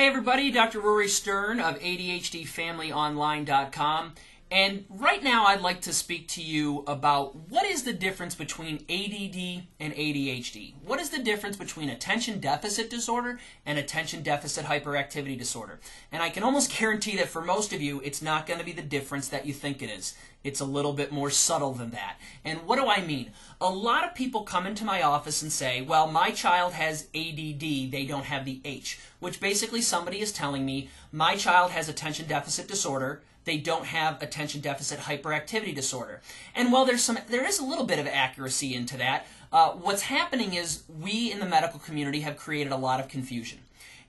everybody, Dr. Rory Stern of ADHDFamilyOnline.com, and right now I'd like to speak to you about what is the difference between ADD and ADHD. What is the difference between attention deficit disorder and attention deficit hyperactivity disorder? And I can almost guarantee that for most of you it's not going to be the difference that you think it is. It's a little bit more subtle than that. And what do I mean? A lot of people come into my office and say, well, my child has ADD, they don't have the H, which basically somebody is telling me my child has attention deficit disorder, they don't have attention deficit hyperactivity disorder. And while there is a little bit of accuracy into that, what's happening is we in the medical community have created a lot of confusion.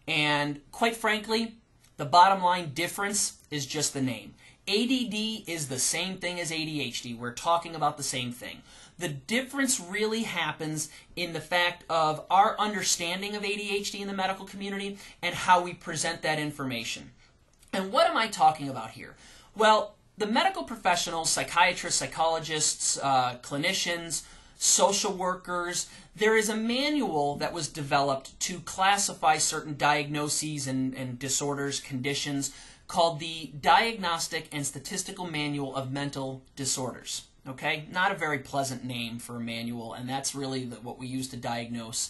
And quite frankly, the bottom line difference is just the name. ADD is the same thing as ADHD. We're talking about the same thing. The difference really happens in the fact of our understanding of ADHD in the medical community and how we present that information. And what am I talking about here? Well, the medical professionals, psychiatrists, psychologists, clinicians, social workers, there is a manual that was developed to classify certain diagnoses and disorders, conditions, called the Diagnostic and Statistical Manual of Mental Disorders. Okay? Not a very pleasant name for a manual, and that's really what we use to diagnose.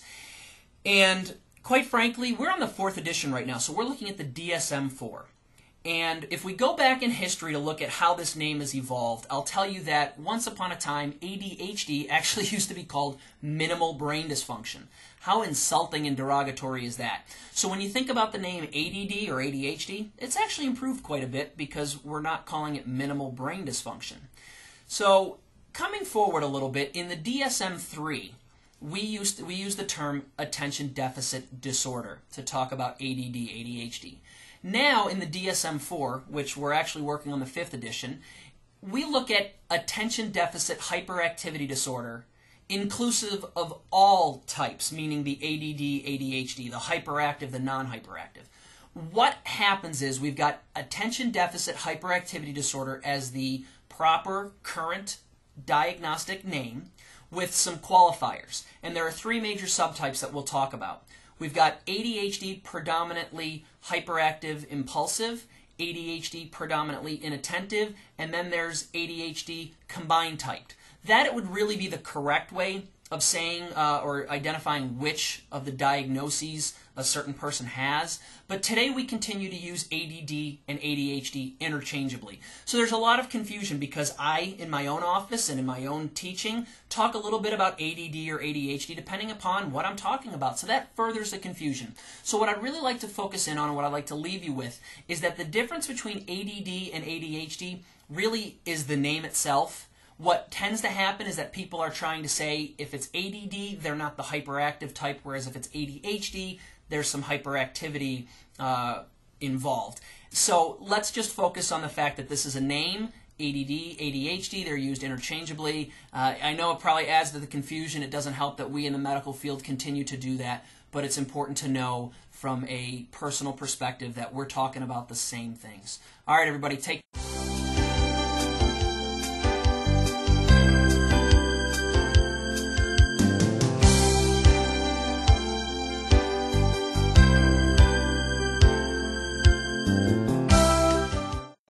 And quite frankly, we're on the 4th edition right now, so we're looking at the DSM-4. And if we go back in history to look at how this name has evolved, I'll tell you that once upon a time, ADHD actually used to be called minimal brain dysfunction. How insulting and derogatory is that? So when you think about the name ADD or ADHD, it's actually improved quite a bit because we're not calling it minimal brain dysfunction. So coming forward a little bit, in the DSM-3, we use the term attention deficit disorder to talk about ADD, ADHD. Now in the DSM-4, which we're actually working on the 5th edition, we look at attention deficit hyperactivity disorder inclusive of all types, meaning the ADD, ADHD, the hyperactive, the non-hyperactive. What happens is we've got attention deficit hyperactivity disorder as the proper current diagnostic name with some qualifiers. And there are 3 major subtypes that we'll talk about. We've got ADHD predominantly hyperactive impulsive, ADHD predominantly inattentive, and then there's ADHD combined typed. That it would really be the correct way of saying or identifying which of the diagnoses a certain person has. But today we continue to use ADD and ADHD interchangeably. So there's a lot of confusion because I, in my own office and in my own teaching, talk a little bit about ADD or ADHD depending upon what I'm talking about. So that furthers the confusion. So what I'd really like to focus in on and what I'd like to leave you with is that the difference between ADD and ADHD really is the name itself. What tends to happen is that people are trying to say if it's ADD, they're not the hyperactive type, whereas if it's ADHD, there's some hyperactivity involved. So let's just focus on the fact that this is a name, ADD, ADHD, they're used interchangeably. I know it probably adds to the confusion. It doesn't help that we in the medical field continue to do that, but it's important to know from a personal perspective that we're talking about the same things. All right, everybody, take